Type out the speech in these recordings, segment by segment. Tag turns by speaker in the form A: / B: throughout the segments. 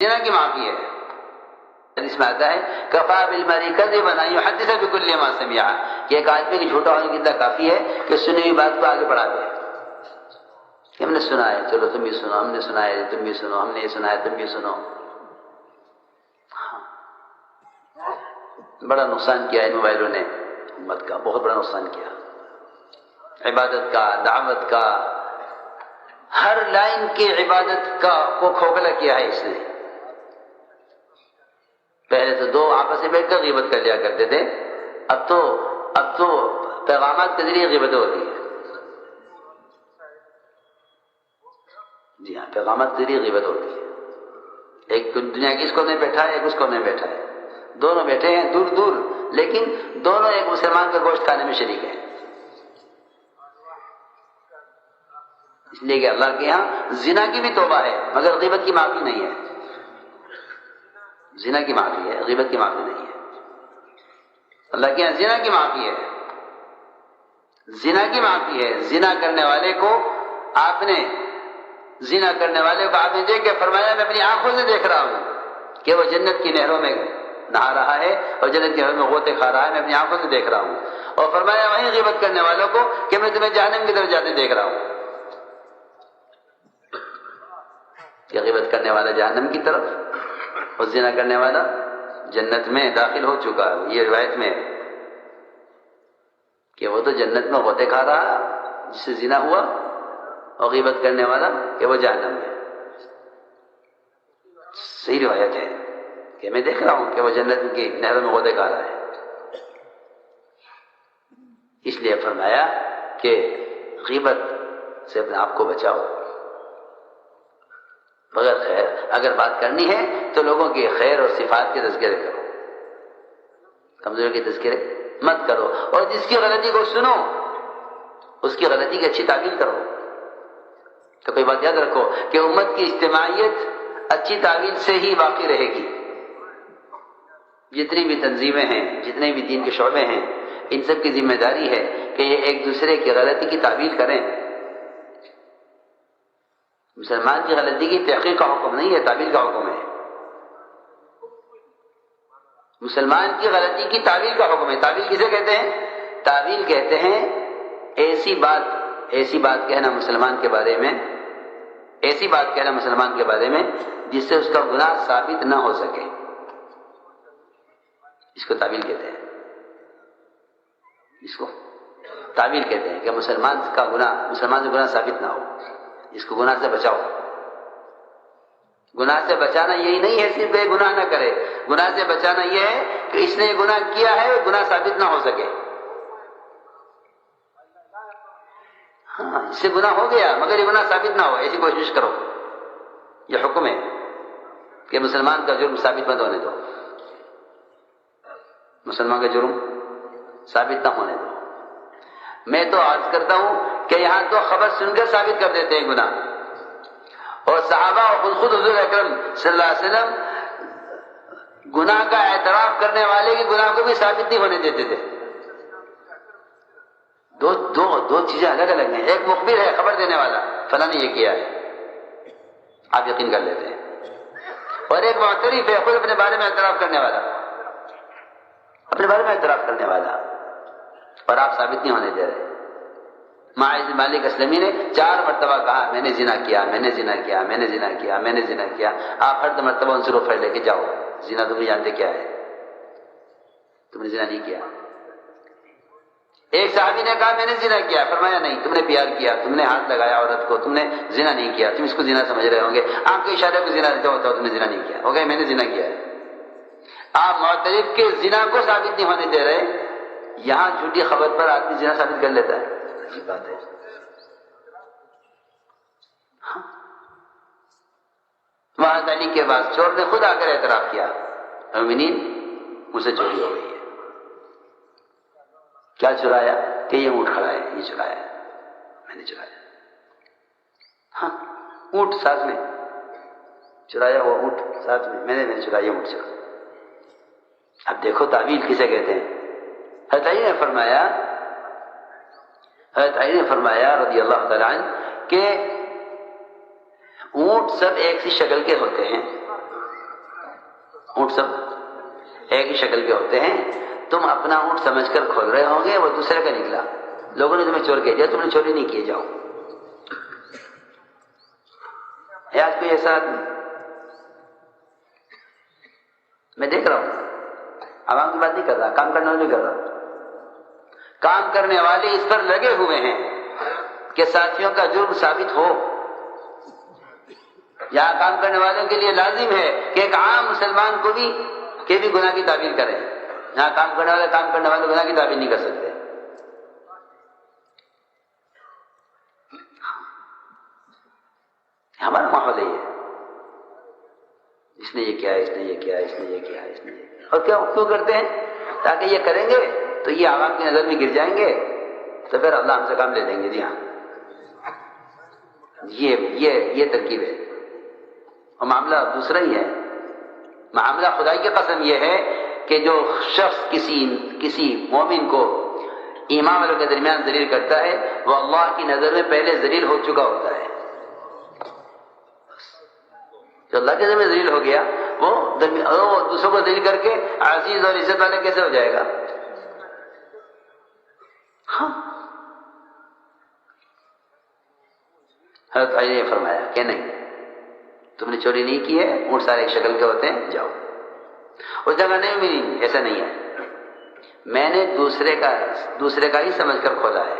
A: زنا کی معافی ہے. حدیث میں آتا ہے کفا بالمرء کذبا ان يحدث بكل ما سمع، کہ ایک آدمی کی جھوٹا ہونے کی اتنا کافی ہے کہ سنی ہوئی بات کو آگے بڑھا دے. کہ ہم نے سنا ہے، چلو تم بھی سنو، ہم نے سنا ہے تم بھی سنو، ہم نے یہ سنا ہے تم بھی سنو. بڑا نقصان کیا ان موبائلوں نے امت کا، بہت بڑا نقصان کیا. عبادت کا، دعوت کا، ہر لائن کی عبادت کا کو کھوکھلا کیا ہے اس نے. پہلے تو دو آپس میں بیٹھ کر غیبت کر لیا کرتے تھے، اب تو پیغامات کے ذریعے غیبت ہوتی ہے. جی ہاں، پیغامات کے ذریعے غیبت ہوتی ہے. ایک دنیا کی اس کونے میں بیٹھا ہے، ایک اس کونے میں بیٹھا ہے، دونوں بیٹھے ہیں دور دور، لیکن دونوں ایک مسلمان کا گوشت کھانے میں شریک ہیں. اس لیے کہ اللہ کے ہاں زنا کی بھی توبہ ہے مگر غیبت کی معافی نہیں ہے. زنا کی معافی ہے، غیبت کی معافی نہیں ہے. اللہ کے ہاں زنا کی معافی ہے، زنا کی معافی ہے. زنا کرنے والے کو آپ نے دیکھ کے فرمایا میں اپنی آنکھوں سے دیکھ رہا ہوں کہ وہ جنت کی نہروں میں نہا رہا ہے اور جنت کی نہروں میں غوطے کھا رہا ہے، میں اپنی آنکھوں سے دیکھ رہا ہوں. اور فرمایا وہیں غیبت کرنے والوں کو کہ میں تمہیں جہنم کی طرف جاتے دیکھ رہا ہوں. کہ غیبت کرنے والا جہنم کی طرف اور زنا کرنے والا جنت میں داخل ہو چکا ہے. یہ روایت میں ہے کہ وہ تو جنت میں غوطے کھا رہا جس سے زنا ہوا، اور غیبت کرنے والا کہ وہ جہنم میں. صحیح روایت ہے کہ میں دیکھ رہا ہوں کہ وہ جنت کی نہروں میں غوطے کھا رہا ہے. اس لیے فرمایا کہ غیبت سے اپنے آپ کو بچاؤ. مگر خیر اگر بات کرنی ہے تو لوگوں کے خیر اور صفات کے تذکرے کرو، کمزوری کے تذکرے مت کرو. اور جس کی غلطی کو سنو اس کی غلطی کی اچھی تعمیل کرو. تو کوئی بات یاد رکھو کہ امت کی اجتماعیت اچھی تعمیل سے ہی باقی رہے گی. جتنی بھی تنظیمیں ہیں، جتنے بھی دین کے شعبے ہیں، ان سب کی ذمہ داری ہے کہ یہ ایک دوسرے کی غلطی کی تعمیل کریں. مسلمان کی غلطی کی تحقیق کا حکم نہیں ہے، تعمیل کا حکم ہے. مسلمان کی غلطی کی تعمیل کا حکم ہے. تعمیل کسے کہتے ہیں؟ تعمیل کہتے ہیں ایسی بات کہنا مسلمان کے بارے میں، ایسی بات کہنا مسلمان کے بارے میں جس سے اس کا گناہ ثابت نہ ہو سکے. اس کو تعمیل کہتے ہیں. اس کو تعمیل کہتے ہیں کہ مسلمان سے گناہ ثابت نہ ہو، اس کو گناہ سے بچاؤ. گناہ سے بچانا یہی نہیں ہے صرف یہ گناہ نہ کرے، گناہ سے بچانا یہ ہے کہ اس نے گناہ کیا ہے اور گناہ ثابت نہ ہو سکے. ہاں اس سے گناہ ہو گیا مگر یہ گناہ ثابت نہ ہو، ایسی کوشش کرو. یہ حکم ہے کہ مسلمان کا جرم ثابت مت ہونے دو، مسلمان کا جرم ثابت نہ ہونے دو. میں تو عرض کرتا ہوں کہ یہاں تو خبر سن کر ثابت کر دیتے ہیں گناہ، اور صحابہ اور خود حضور اکرم صلی اللہ علیہ وسلم گناہ کا اعتراف کرنے والے کے گناہ کو بھی ثابت نہیں ہونے دیتے تھے. دو چیزیں الگ الگ ہیں. ایک مخبر ہے، خبر دینے والا، فلاں نے یہ کیا ہے، آپ یقین کر لیتے ہیں. اور ایک معترف ہے، خود اپنے بارے میں اعتراف کرنے والا، اپنے بارے میں اعتراف کرنے والا، اور آپ ثابت نہیں ہونے دے رہے. معاذ بن مالک اسلمی نے 4 مرتبہ کہا میں نے زنا کیا، میں نے زنا کیا، میں نے زنا کیا، میں نے زنا کیا. آپ ہر مرتبہ ان سے روک لے کے جاؤ، زنا تم نہیں جانتے کیا ہے، تم نے زنا نہیں کیا. ایک صحابی نے کہا میں نے زنا کیا، فرمایا نہیں، تم نے پیار کیا، تم نے ہاتھ لگایا عورت کو، تم نے زنا نہیں کیا، تم اس کو زنا سمجھ رہے ہوں گے، آپ کے اشارے کو زنا ہوتا ہو، تم نے زنا نہیں کیا. ہو گئے میں نے زنا کیا ہے. آپ معترف کے زنا کو ثابت نہیں ہونے دے رہے. یہاں جھوٹی خبر پر آدمی زنا ثابت کر لیتا ہے. عجیب بات ہے. وہاں علی کے بعد چور نے خود آ کر اعتراف کیا، مومنین مجھ سے چوری ہو گئی ہے. کیا چرایا؟ کہ یہ اونٹ کھڑا ہے، یہ چرایا ہے، میں نے چرایا. ہاں اونٹ ساتھ میں چرایا، وہ اونٹ ساتھ میں نے چرایا، اونٹ چرایا. اب دیکھو تعویل کسے کہتے ہیں. حضرت علی نے فرمایا رضی اللہ تعالیٰ عنہ کہ اونٹ سب ایک سی شکل کے ہوتے ہیں اونٹ سب ایک ہی شکل کے ہوتے ہیں، تم اپنا اونٹ سمجھ کر کھول رہے ہوں گے، وہ دوسرے کا نکلا، لوگوں نے تمہیں چور کہہ دیا، تم نے چوری نہیں کیے، جاؤ۔ ہے آج کوئی ایسا آدمی؟ میں دیکھ رہا ہوں، عوام کی بات نہیں کر رہا، کام کرنے والے نہیں کر رہا، کام کرنے والے اس پر لگے ہوئے ہیں کہ ساتھیوں کا جرم ثابت ہو۔ یہاں کام کرنے والوں کے لیے لازم ہے کہ ایک عام مسلمان کو بھی گناہ کی تعبیر کریں، یہاں کام کرنے والے گناہ کی تعبیر نہیں کر سکتے۔ ہمارا ماحول ہے یہ، اس نے یہ کیا، اس نے یہ کیا، اس نے یہ کیا، اس نے یہ کیا، اور کیوں کرتے ہیں؟ تاکہ یہ کریں گے تو یہ عوام کی نظر میں گر جائیں گے، تو پھر اللہ ہم سے کام لے لیں گے۔ جی ہاں، یہ ترکیب ہے، اور معاملہ دوسرا ہی ہے۔ معاملہ خدائی کی قسم یہ ہے کہ جو شخص کسی مومن کو ایمان والوں کے درمیان ذلیل کرتا ہے، وہ اللہ کی نظر میں پہلے ذلیل ہو چکا ہوتا ہے۔ جو اللہ کے نظر میں ذلیل ہو گیا، وہ دوسروں کو ذلیل کر کے عزیز اور عزت والا کیسے ہو جائے گا؟ ہاں، حضرت علی نے فرمایا کہ نہیں، تم نے چوری نہیں کی ہے، اونٹ سارے ایک شکل کے ہوتے ہیں، جاؤ۔ اس جگہ نہیں ملی، ایسا نہیں ہے، میں نے دوسرے کا ہی سمجھ کر کھولا ہے،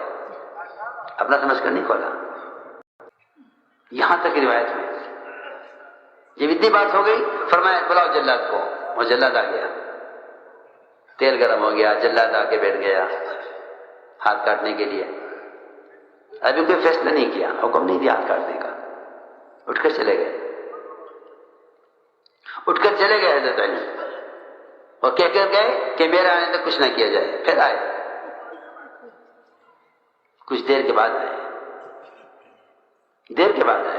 A: اپنا سمجھ کر نہیں کھولا۔ یہاں تک روایت میں جب اتنی بات ہو گئی، فرمایا بلاؤ جلاد کو، وہ جلاد آ گیا، تیل گرم ہو گیا، جلاد آ کے بیٹھ گیا ہاتھ کاٹنے کے لیے۔ ابھی کوئی فیصلہ نہیں کیا، حکم نہیں دیا ہاتھ کاٹنے کا، اٹھ کر چلے گئے حضرت علی، اور کہہ کر گئے کہ میرے آنے تک کچھ نہ کیا جائے۔ پھر آئے، کچھ دیر کے بعد آئے،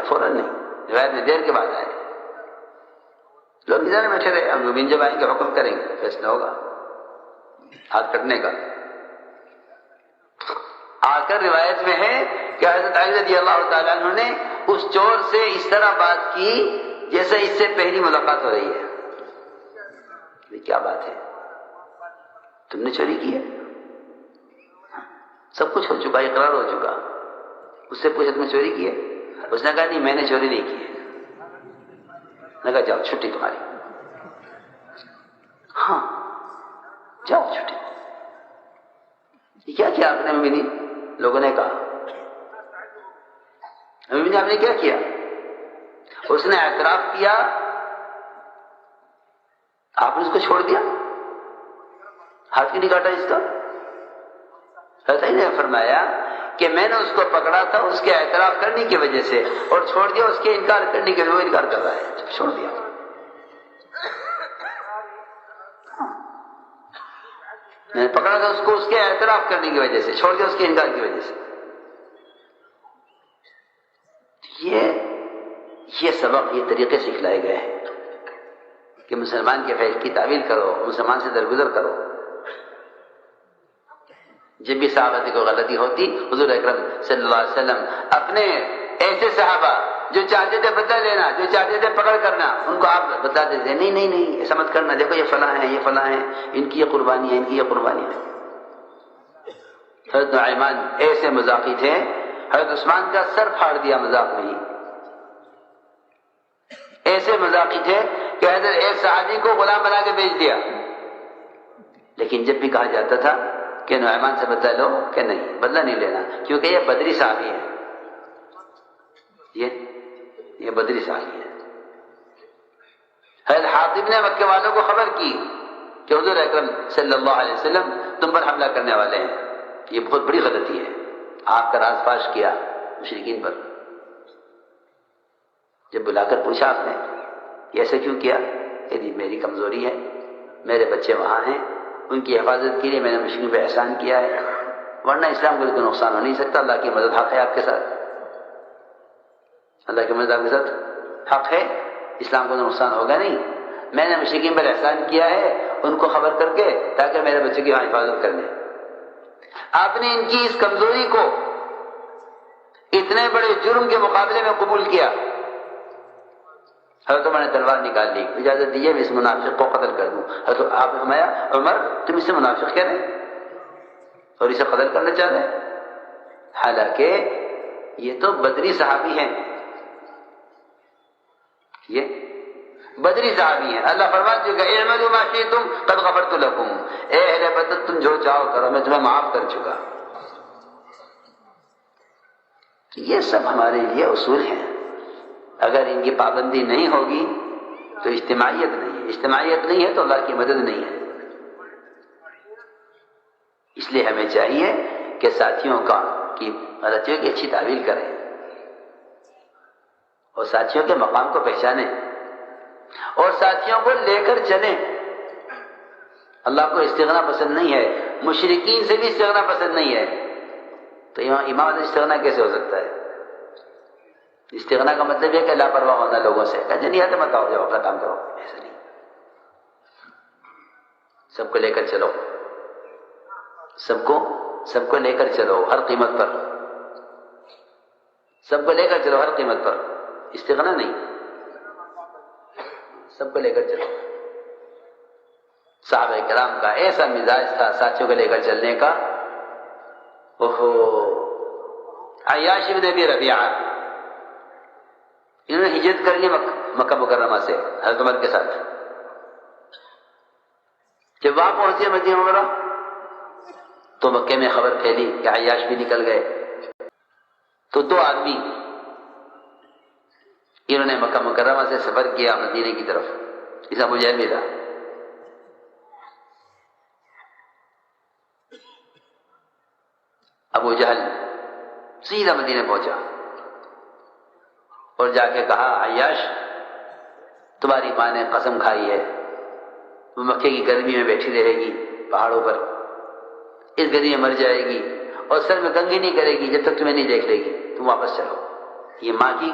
A: فوراً نہیں، روایت میں دیر کے بعد آئے۔ لوگ ادھر بیٹھے رہے، ہم مبین جب آئیں گے حکم کریں گے، فیصلہ ہوگا ہاتھ کٹنے کا۔ آ کر روایت میں ہے کہ حضرت علی رضی اللہ تعالیٰ عنہ نے اس چور سے اس طرح بات کی جیسے اس سے پہلی ملاقات ہو رہی ہے۔ یہ کیا بات ہے، تم نے چوری کی ہے؟ سب کچھ ہو چکا، اقرار ہو چکا، اس سے پوچھا تم نے چوری کی ہے؟ اس نے کہا نہیں، میں نے چوری نہیں کی ہے۔ نے کہا جاؤ، چھٹی تمہاری، ہاں جاؤ چھٹی۔ کیا کیا آپ نے مبینی؟ لوگوں نے کہا مبینی آپ نے کیا کیا؟ اس نے اعتراف کیا، آپ نے اس کو چھوڑ دیا، ہاتھ کیوں نہیں کاٹا اس کا؟ ایسا ہی نہیں فرمایا کہ میں نے اس کو پکڑا تھا اس کے اعتراف کرنے کی وجہ سے، اور چھوڑ دیا اس کے انکار کرنے کے لیے، وہ انکار کر رہا ہے، چھوڑ دیا۔ میں نے پکڑا تھا اس کو اس کے اعتراف کرنے کی وجہ سے، چھوڑ دیا اس کے انکار کی وجہ سے۔ یہ سبق، یہ طریقے سکھلائے گئے ہیں کہ مسلمان کے فعل کی تعویل کرو، مسلمان سے درگزر کرو۔ جب بھی صحابہ کو غلطی ہوتی، حضور اکرم صلی اللہ علیہ وسلم اپنے ایسے صحابہ جو چاہتے تھے بدلہ لینا، جو چاہتے تھے پکڑ کرنا، ان کو آپ بتاتے تھے نہیں نہیں نہیں، ایسا مت کرنا، دیکھو یہ فلاں ہیں، یہ فلاں ہیں، ان کی یہ قربانی ہے، ان کی یہ قربانی ہے۔ حضرت نعمان ایسے مذاقی تھے، حضرت عثمان کا سر پھاڑ دیا مذاق میں ہی۔ ایسے مذاقی تھے کہ حضرت ایک صحابی کو غلام بنا کے بیچ دیا، لیکن جب بھی کہا جاتا تھا کہ نعمان سے بدلہ لو، کہ نہیں، بدلہ نہیں لینا، کیونکہ یہ بدری صحابی ہے، یہ بدری صحابی ہے۔ حضرت حاطب نے مکے والوں کو خبر کی کہ حضور اکرم صلی اللہ علیہ وسلم تم پر حملہ کرنے والے ہیں، یہ بہت بڑی غلطی ہے۔ آپ کا راز فاش کیا مشرکین پر۔ جب بلا کر پوچھا آپ نے کہ ایسے کیوں کیا، یعنی میری کمزوری ہے، میرے بچے وہاں ہیں، ان کی حفاظت کے لیے میں نے مشرکین پہ احسان کیا ہے، ورنہ اسلام کو کوئی نقصان ہو نہیں سکتا، اللہ کی مدد حق ہے آپ کے ساتھ، اللہ کی مدد آپ کے ساتھ حق ہے، اسلام کو نقصان ہوگا نہیں، میں نے مشرکین پر احسان کیا ہے ان کو خبر کر کے، تاکہ میرے بچے کی وہاں حفاظت کر لیں۔ آپ نے ان کی اس کمزوری کو اتنے بڑے جرم کے مقابلے میں قبول کیا، حضرت عمر نے تلوار نکال لی، اجازت دیجیے میں اس منافق کو قتل کر دوں۔ حضرت آپ نے فرمایا عمر تم اسے منافق کہہ رہے اور اسے قتل کرنا چاہ رہے؟ حالانکہ یہ تو بدری صحابی ہیں، یہ بدری صحابی ہیں۔ اللہ فرماتے ہیں اعملوا ما شئتم قد غفرت لكم، اے اہل بدر تم جو چاہو کرو میں تمہیں معاف کر چکا۔ یہ سب ہمارے لیے اصول ہیں، اگر ان کی پابندی نہیں ہوگی تو اجتماعیت نہیں ہے، اجتماعیت نہیں ہے تو اللہ کی مدد نہیں ہے۔ اس لیے ہمیں چاہیے کہ ساتھیوں کی غلطیوں کی اچھی تعویل کریں اور ساتھیوں کے مقام کو پہچانیں اور ساتھیوں کو لے کر چلیں۔ اللہ کو استغنا پسند نہیں ہے، مشرکین سے بھی استغنا پسند نہیں ہے، تو امام استغنا کیسے ہو سکتا ہے؟ استغنا کا مطلب یہ کہ لاپرواہ ہونا لوگوں سے، کہ نہیں آتے مت آؤ جاؤ اپنا کام کرو، ایسا نہیں۔ سب کو لے کر چلو، سب کو لے کر چلو ہر قیمت پر، سب کو لے کر چلو ہر قیمت پر، استغنا نہیں، سب کو لے کر چلو۔ صحابہ کرام کا ایسا مزاج تھا ساتھیوں کو لے کر چلنے کا۔ عیاش بن ابی ربیعہ انہوں نے ہجرت کر لی مکہ مکرمہ سے حضرت عمر کے ساتھ۔ جب وہاں پہنچے مدینہ منورہ تو مکے میں خبر پھیلی کہ عیاش بھی نکل گئے، تو دو آدمی انہوں نے مکہ مکرمہ سے سفر کیا مدینے کی طرف، اس ابو جہل بھی تھا۔ ابو جہل سیدھا مدینے پہنچا اور جا کے کہا عیاش تمہاری ماں نے قسم کھائی ہے وہ مکے کی گرمی میں بیٹھی رہے گی پہاڑوں پر، اس گرمی میں مر جائے گی اور سر میں کنگھی نہیں کرے گی جب تک تمہیں نہیں دیکھ لے گی، تم واپس چلو۔ یہ ماں کی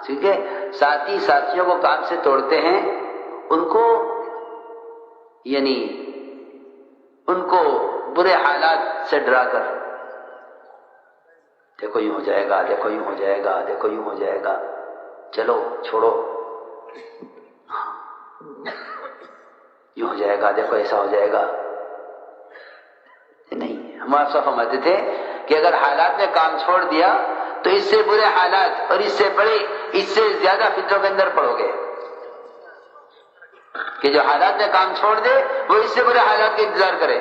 A: کیونکہ ساتھی ساتھیوں کو کام سے توڑتے ہیں، ان کو یعنی ان کو برے حالات سے ڈرا کر دیکھو یوں ہو جائے گا، دیکھو یوں ہو جائے گا، دیکھو یوں ہو جائے گا، چلو چھوڑو، یوں ہو جائے گا، دیکھو ایسا ہو جائے گا۔ نہیں، ہم آپ فرماتے تھے کہ اگر حالات نے کام چھوڑ دیا تو اس سے برے حالات اور اس سے بڑے اس سے زیادہ فتنوں کے اندر پڑو گے، کہ جو حالات نے کام چھوڑ دے وہ اس سے برے حالات کا انتظار کرے۔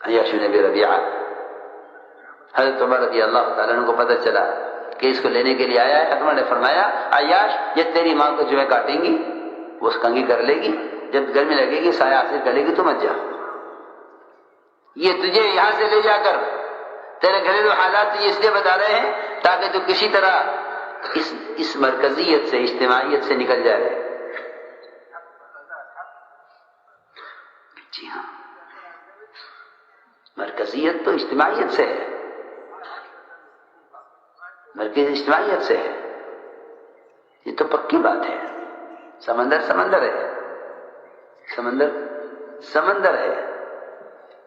A: عیاش بن ابی ربیعہ حضرت عمر رضی اللہ تعالیٰ عنہ کو پتہ چلا کہ اس کو لینے کے لیے آیا ہے، عمر نے فرمایا عیاش یہ تیری ماں کو جو ہے کاٹیں گی، وہ اس کنگھی کر لے گی، جب گرمی لگے گی سایہ حاصل کر لے گی تو مت جا، یہ تجھے یہاں سے لے جا کر تیرے گھریلو حالات تجھے اس لیے بتا رہے ہیں تاکہ تو کسی طرح اس مرکزیت سے اجتماعیت سے نکل جائے۔ جی ہاں، مرکزیت تو اجتماعیت سے ہے، مرکز اجتماعیت سے ہے، یہ تو پکی بات ہے۔ سمندر سمندر ہے، سمندر ہے،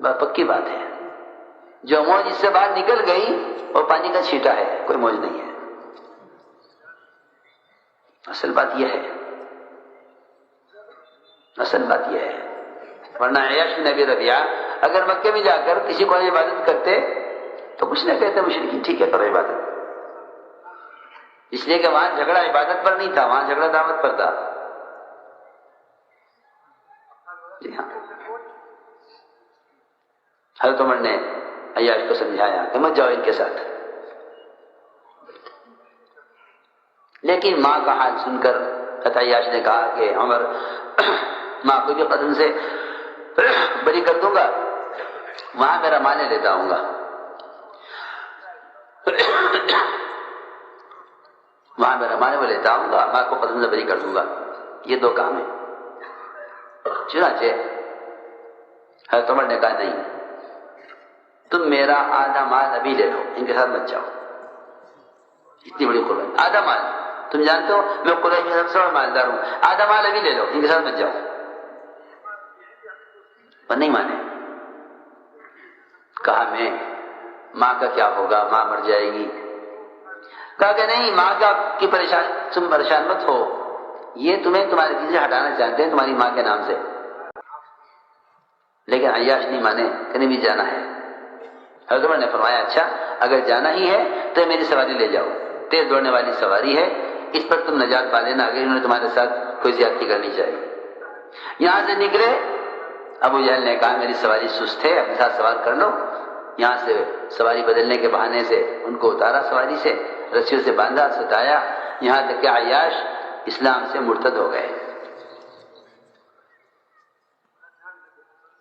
A: بات پکی بات ہے۔ جو موج اس سے باہر نکل گئی وہ پانی کا چھیٹا ہے، کوئی موج نہیں ہے۔ اصل بات یہ ہے، اصل بات یہ ہے، ورنہ عیاش بن ابی ربیعہ اگر مکے میں جا کر کسی کو عبادت کرتے تو کچھ نہ کہتے مشرکین، ٹھیک ہے کرو عبادت، اس لیے کہ وہاں جھگڑا عبادت پر نہیں تھا، وہاں جھگڑا دعوت پر تھا۔ جی ہاں، حضرت عمر نے عیاش کو سمجھایا کہ مت جاؤ ان کے ساتھ، لیکن ماں کا حال سن کر حضرت عیاش نے کہا کہ عمر ماں کو بھی قدم سے بری کر دوں گا، وہاں میرا ماں نے لیتا ہوں گا، وہاں میرا ماں وہ لیتا ہوں گا، ماں کو قدم سے بری کر دوں گا، یہ دو کام ہیں۔ چنانچہ حضرت عمر نے کہا نہیں، تم میرا آدھا مال ابھی لے لو، ان کے ساتھ مت جاؤ، اتنی بڑی قربانی، آدھا مال، تم جانتے ہو میں قریش میں سب سے بڑا مالدار ہوں، آدھا مال ابھی لے لو، ان کے ساتھ مت جاؤ، پر نہیں مانے، کہا میں ماں کا کیا ہوگا، ماں مر جائے گی، کہا کہ نہیں، ماں کا کی تم پریشان مت ہو، یہ تمہیں تمہارے دل سے ہٹانا چاہتے ہیں تمہاری ماں کے نام سے، لیکن عیاش نہیں مانے کہ نہیں بھی جانا ہے۔ حضرت عمر نے فرمایا اچھا اگر جانا ہی ہے تو میری سواری لے جاؤ، تیز دوڑنے والی سواری ہے، اس پر تم نجات پا لینا اگر انہوں نے تمہارے ساتھ کوئی زیادتی کرنی چاہیے۔ یہاں سے نکلے، ابو جہل نے کہا میری سواری سست ہے، اپنے ساتھ سوار کر لو۔ یہاں سے سواری بدلنے کے بہانے سے ان کو اتارا، سواری سے رسیوں سے باندھا، ستایا، یہاں تک کہ عیاش اسلام سے مرتد ہو گئے۔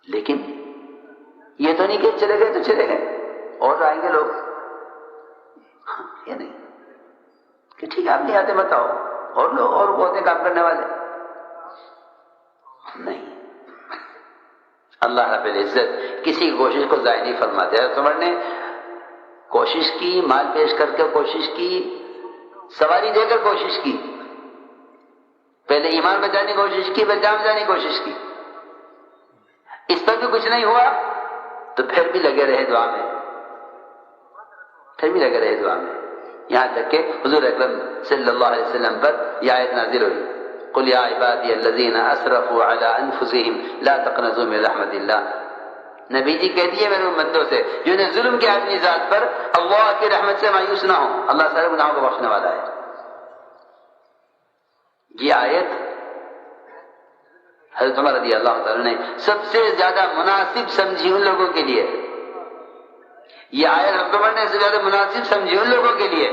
A: لیکن یہ تو نہیں کہ چلے گئے تو چلے گئے اور آئیں گے لوگ، یہ نہیں کہ ٹھیک ہے آپ نہیں آتے بتاؤ، اور لوگ اور ہوتے کام کرنے والے نہیں۔ اللہ رب العزت کسی کی کوشش کو ضائع نہیں فرماتے۔ حضرت عمر نے کوشش کی، مال پیش کر کے کوشش کی، سواری دے کر کوشش کی، پہلے ایمان بچانے کی کوشش کی، پھر جان بچانے کی کوشش کی، اس پر بھی کچھ نہیں ہوا تو پھر بھی لگے رہے دعا میں، یہاں تک کہ حضور اکرم صلی اللہ علیہ وسلم پر یہ آیت نازل ہوئی، قل یا عبادی الذین اسرفوا علی انفسہم لا تقنطوا من رحمت اللہ۔ نبی جی کہہ دیے میرے امتوں سے جنہوں نے ظلم کیا اپنی ذات پر، اللہ کی رحمت سے مایوس نہ ہو، اللہ سارے گناہوں کو بخشنے والا ہے۔ یہ آیت حضرت عمر رضی اللہ تعالیٰ نے سب سے زیادہ مناسب سمجھی ان لوگوں کے لیے، یہ آیت حضرت عمر نے سب سے زیادہ مناسب سمجھی ان لوگوں کے لیے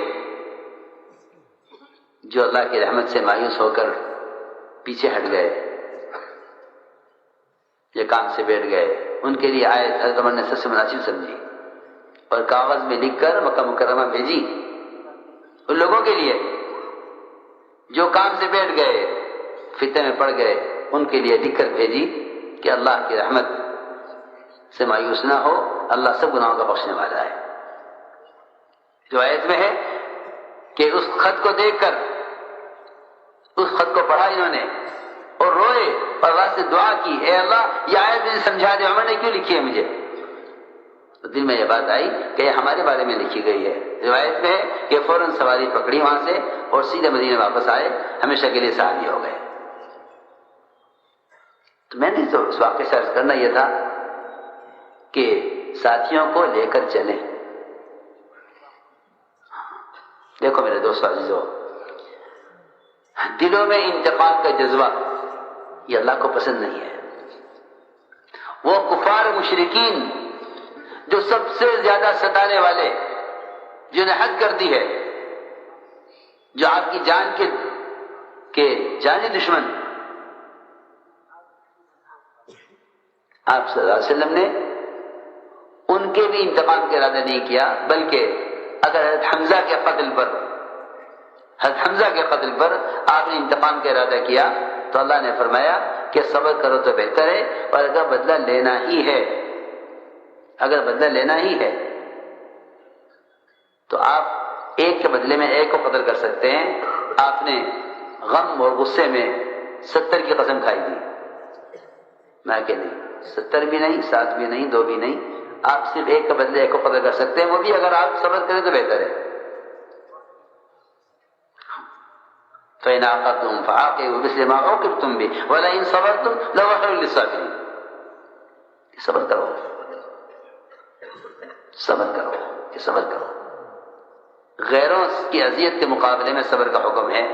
A: جو اللہ کی رحمت سے مایوس ہو کر پیچھے ہٹ گئے، یہ کام سے بیٹھ گئے، ان کے لیے آیت حضرت عمر نے سب سے مناسب سمجھی اور کاغذ میں لکھ کر مکہ مکرمہ بھیجی ان لوگوں کے لیے جو کام سے بیٹھ گئے، فتنے میں پڑ گئے، ان کے لیے لکھ کر بھیجی کہ اللہ کی رحمت سے مایوس نہ ہو، اللہ سب گناہوں کا بخشنے والا ہے۔ جو آیت میں ہے کہ اس خط کو دیکھ کر، اس خط کو پڑھا انہوں نے اور روئے اور اللہ سے دعا کی، اے اللہ یہ آیت مجھے سمجھا دے، عمر نے کیوں لکھی ہے مجھے؟ تو دل میں یہ بات آئی کہ یہ ہمارے بارے میں لکھی گئی ہے۔ روایت میں ہے کہ فوراً سواری پکڑی وہاں سے اور سیدھے مدینے واپس آئے، ہمیشہ کے لیے صحابی ہو گئے۔ تو میں نے تو اس واقعے سے عرض کرنا یہ تھا کہ ساتھیوں کو لے کر چلیں۔ دیکھو میرے دوست عزیزو، دلوں میں انتقام کا جذبہ یہ اللہ کو پسند نہیں ہے۔ وہ کفار مشرکین جو سب سے زیادہ ستانے والے، جنہیں حد کر دی ہے، جو آپ کی جان کے جانی دشمن، آپ صلی اللہ علیہ وسلم نے ان کے بھی انتقام کا ارادہ نہیں کیا، بلکہ اگر حضرت حمزہ کے قتل پر آپ نے انتقام کا ارادہ کیا تو اللہ نے فرمایا کہ صبر کرو تو بہتر ہے، اور اگر بدلہ لینا ہی ہے تو آپ ایک کے بدلے میں ایک کو قتل کر سکتے ہیں۔ آپ نے غم اور غصے میں 70 کی قسم کھائی تھی، میں کہ نہیں 70 بھی نہیں، 7 بھی نہیں، 2 بھی نہیں، آپ صرف ایک کے بدلے ایک کو قتل کر سکتے ہیں، وہ بھی اگر آپ صبر کریں تو بہتر ہے۔ فَإِنْ عَاقَبْتُمْ فَعَاقِبُوا بِمِثْلِ مَا عُوقِبْتُمْ بِهِ وَلَئِنْ صَبَرْتُمْ لَهُوَ خَيْرٌ لِّلصَّابِرِينَ۔ صبر کرو۔ غیروں کی اذیت کے مقابلے میں صبر کا حکم ہے،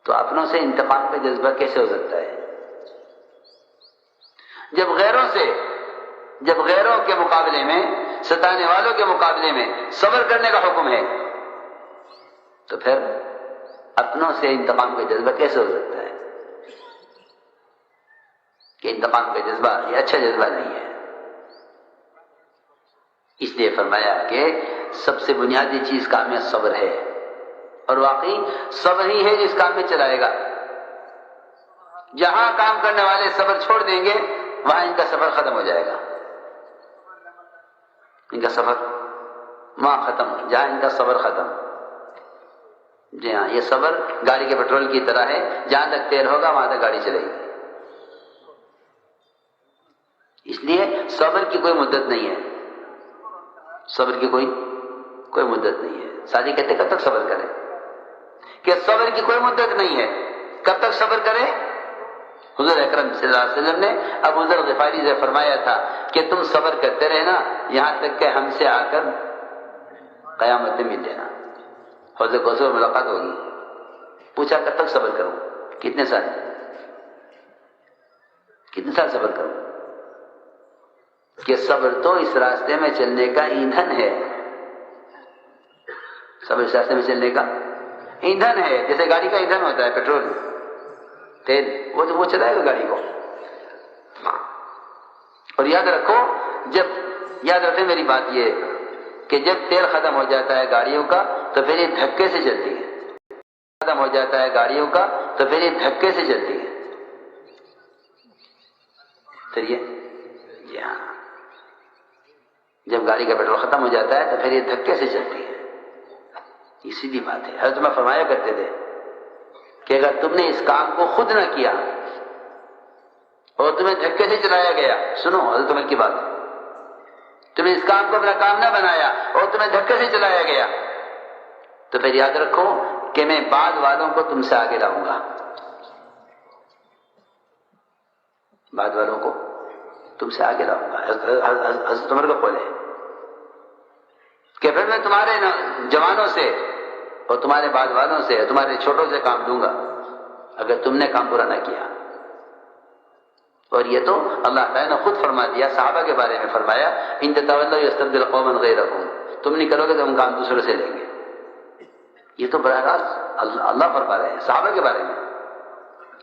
A: تو اپنوں سے انتقام کا جذبہ کیسے ہو سکتا ہے؟ جب غیروں کے مقابلے میں، ستانے والوں کے مقابلے میں صبر کرنے کا حکم ہے، تو پھر اپنوں سے انتقام کا جذبہ کیسے ہو سکتا ہے؟ کہ انتقام کا جذبہ یہ اچھا جذبہ نہیں ہے۔ اس لیے فرمایا کہ سب سے بنیادی چیز کام میں صبر ہے، اور واقعی صبر ہی ہے جس کام میں چلائے گا۔ جہاں کام کرنے والے صبر چھوڑ دیں گے وہاں ان کا سفر ختم ہو جائے گا، ان کا سفر وہاں ختم، جہاں ان کا صبر ختم۔ جی ہاں، یہ صبر گاڑی کے پیٹرول کی طرح ہے، جہاں تک تیل ہوگا وہاں تک گاڑی چلے گی۔ اس لیے صبر کی کوئی مدت نہیں ہے، صبر کی کوئی مدت نہیں ہے۔ ساتھی کہتے کب تک صبر کریں؟ کہ صبر کی کوئی مدت نہیں ہے، کب تک صبر کریں؟ حضور اکرم صلی اللہ علیہ وسلم نے ابو ذر غفاری سے فرمایا تھا کہ تم صبر کرتے رہنا یہاں تک کہ ہم سے آ کر قیامت میں مل لینا، حوض کوثر میں ملاقات ہوگی۔ پوچھا کب تک صبر کروں؟ کتنے سال صبر کروں؟ کہ صبر تو اس راستے میں چلنے کا ایندھن ہے، صبر اس راستے میں چلنے کا ایندھن ہے، جیسے گاڑی کا ایندھن ہوتا ہے پیٹرول تیل، وہ چلائے گا گاڑی کو۔ اور یاد رکھیں میری بات یہ کہ جب تیل ختم ہو جاتا ہے گاڑیوں کا تو پھر یہ دھکے سے چلتی ہے، ختم ہو جاتا ہے گاڑیوں کا تو پھر یہ دھکے سے چلتی ہے۔ پھر یہ ہاں، جب گاڑی کا پیٹرول ختم ہو جاتا ہے تو پھر یہ دھکے سے چلتی ہے، یہ سیدھی بات ہے۔ حضرت عمر فرمایا کرتے تھے کہ اگر تم نے اس کام کو خود نہ کیا اور تمہیں دھکے سے چلایا گیا، سنو حضرت عمر کی بات، تم نے اس کام کو اپنا کام نہ بنایا اور تمہیں دھکے سے چلایا گیا تو پھر یاد رکھو کہ میں بعد والوں کو تم سے آگے لاؤں گا، بعد والوں کو تم سے آگے لاؤں گا۔ حضرت عمر کا قول ہے کہ پھر میں تمہارے جوانوں سے اور تمہارے بعد والوں سے، تمہارے چھوٹوں سے کام لوں گا اگر تم نے کام پورا نہ کیا۔ اور یہ تو اللہ تعالیٰ نے خود فرما دیا، صحابہ کے بارے میں فرمایا ان تتولوا یستبدل قوما غیرکم، تم نہیں کرو گے تو ہم کام دوسرے سے لیں گے۔ یہ تو براہ راست اللہ فرما رہے ہیں صحابہ کے بارے میں،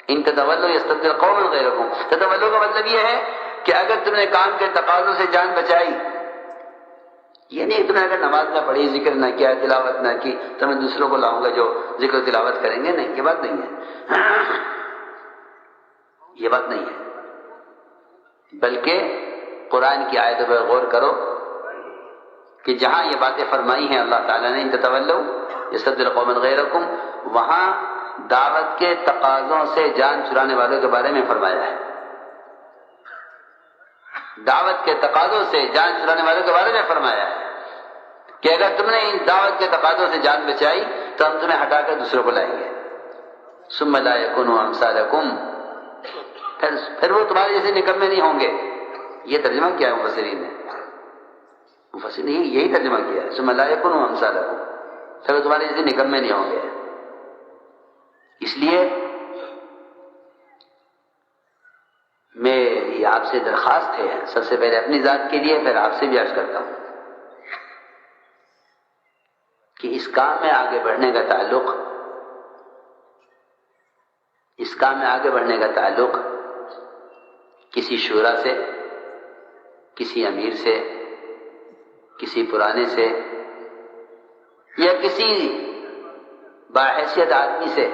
A: ان تتولوا یستبدل قوما غیرکم۔ تتولوا کا مطلب یہ ہے کہ اگر تم نے کام کے تقاضوں سے جان بچائی، یہ نہیں تم نے اگر نماز نہ پڑھی، ذکر نہ کیا، تلاوت نہ کی تو میں دوسروں کو لاؤں گا جو ذکر و تلاوت کریں گے، نہیں، یہ بات نہیں ہے، یہ بات نہیں ہے۔ بلکہ قرآن کی آیتوں پر غور کرو کہ جہاں یہ باتیں فرمائی ہیں اللہ تعالیٰ نے ان تتولوا یستبدل قوما غیرکم، وہاں دعوت کے تقاضوں سے جان چرانے والوں کے بارے میں فرمایا ہے، دعوت کے تقاضوں سے جان چرانے والوں کے بارے میں فرمایا ہے کہ اگر تم نے ان دعوت کے تقاضوں سے جان بچائی تو ہم تمہیں ہٹا کر دوسروں کو لائیں گے، ثم لا یکونوا امثالکم، پھر وہ تمہارے جیسے نکمے نہیں ہوں گے۔ یہ ترجمہ کیا ہے مفسرین نے، مفسرین نے یہی ترجمہ کیا ہے، ثم لا یکونوا امثالکم، پھر وہ تمہارے جیسے نکمے نہیں ہوں گے۔ اس لیے میری آپ سے درخواست ہے، سب سے پہلے اپنی ذات کے لیے، پھر آپ سے بھی عرض کرتا ہوں کہ اس کام میں آگے بڑھنے کا تعلق، اس کام میں آگے بڑھنے کا تعلق کسی شورا سے، کسی امیر سے، کسی پرانے سے، یا کسی باحیثیت آدمی سے،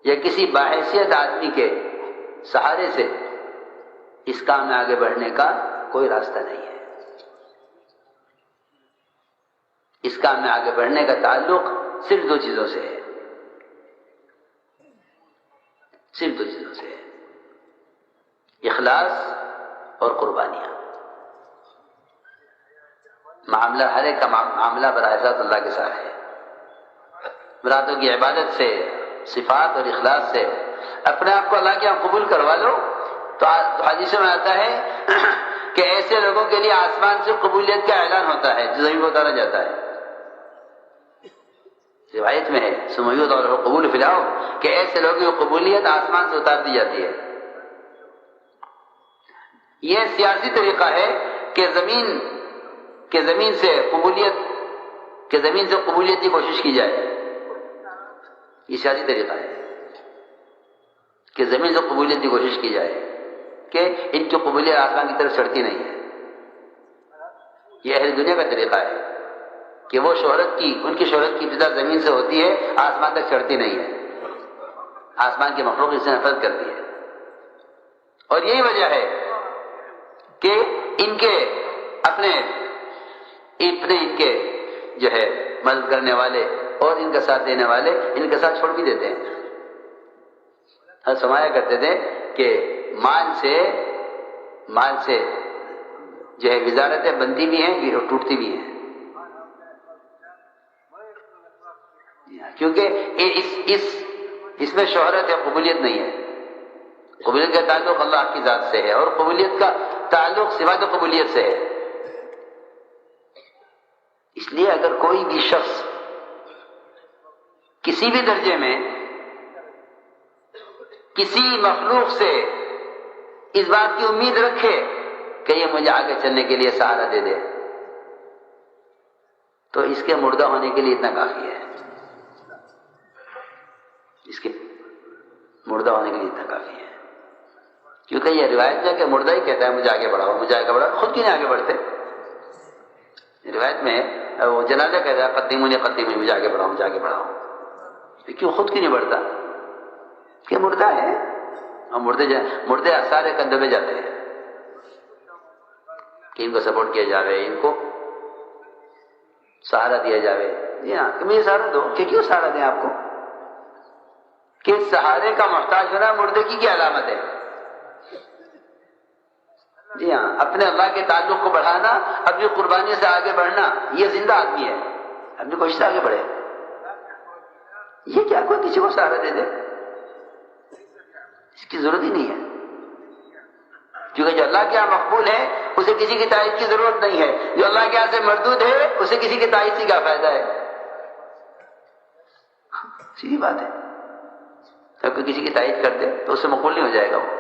A: یا کسی باحیثیت آدمی کے سہارے سے اس کام میں آگے بڑھنے کا کوئی راستہ نہیں ہے۔ اس کام میں آگے بڑھنے کا تعلق صرف دو چیزوں سے ہے، صرف دو چیزوں سے ہے، اخلاص اور قربانیاں۔ معاملہ ہر ایک کا معاملہ براہ راست اللہ کے ساتھ ہے، راتوں کی عبادت سے، صفات اور اخلاص سے اپنے آپ کو اللہ کے یہاں قبول کروا لو تو حدیث میں آتا ہے کہ ایسے لوگوں کے لیے آسمان سے قبولیت کا اعلان ہوتا ہے جو زمین پر اتارا جاتا ہے۔ روایت میں ہے سمیت اور قبول فلاؤ کہ ایسے لوگوں کی قبولیت آسمان سے اتار دی جاتی ہے۔ یہ سیاسی طریقہ ہے کہ زمین سے قبولیت کی کوشش کی جائے، یہ سیاسی طریقہ ہے کہ زمین سے قبولیت کی کوشش کی جائے کہ ان کی قبولیت آسمان کی طرف چڑھتی نہیں ہے۔ یہ اہل دنیا کا طریقہ ہے کہ وہ ان کی شہرت کی ابتدا زمین سے ہوتی ہے، آسمان تک چڑھتی نہیں ہے، آسمان کی مخلوق اس سے نفرت کرتی ہے۔ اور یہی وجہ ہے کہ ان کے اپنے ان کے جو ہے مدد کرنے والے اور ان کا ساتھ دینے والے ان کا ساتھ چھوڑ بھی دیتے ہیں۔ ہم سمایا کرتے تھے کہ مال سے جو ہے وزارتیں بنتی بھی ہیں اور ٹوٹتی بھی ہیں۔ کیونکہ اس میں شہرت ہے، قبولیت نہیں ہے. قبولیت کا تعلق اللہ کی ذات سے ہے، اور قبولیت کا تعلق صفات قبولیت سے ہے. اس لیے اگر کوئی بھی شخص کسی بھی درجے میں کسی مخلوق سے اس بات کی امید رکھے کہ یہ مجھے آگے چلنے کے لیے سہارا دے دے، تو اس کے مردہ ہونے کے لیے اتنا کافی ہے. اس کے مردہ ہونے کے لیے اتنا کافی ہے. کیونکہ یہ روایت میں کہ مردہ ہی کہتا ہے مجھے آگے بڑھاؤ، مجھے آگے بڑھاؤ، خود کیوں نہیں آگے بڑھتے؟ روایت میں وہ جنازہ کہتا ہے قدمونی قدمونی، مجھے آگے بڑھاؤ، مجھے آگے بڑھاؤ. کیوں خود کیوں نہیں بڑھتا؟ کہ مردہ ہے، اور مردے سارے کندھوں میں جاتے ہیں کہ ان کو سپورٹ کیا جاوے، ان کو سہارا دیا جاوے. جی ہاں، کہ مجھے سہارا دو. کہ کیوں سہارا دیں آپ کو؟ کہ سہارے کا محتاج ہونا مردے کی کیا علامت ہے؟ جی ہاں، اپنے اللہ کے تعلق کو بڑھانا، اپنی قربانی سے آگے بڑھنا، یہ زندہ آدمی ہے، اپنی کوشش سے آگے بڑھے. یہ کیا کوئی کسی کو سہارا دے دے؟ اس کی ضرورت ہی نہیں ہے. کیونکہ جو اللہ کے یہاں مقبول ہے اسے کسی کی تائید کی ضرورت نہیں ہے، جو اللہ کے یہاں سے مردود ہے اسے کسی کی تائید سے کیا فائدہ ہے؟ سیدھی بات ہے. اگر کوئی کسی کی تائید کر دے تو اس سے مقبول نہیں ہو جائے گا وہ.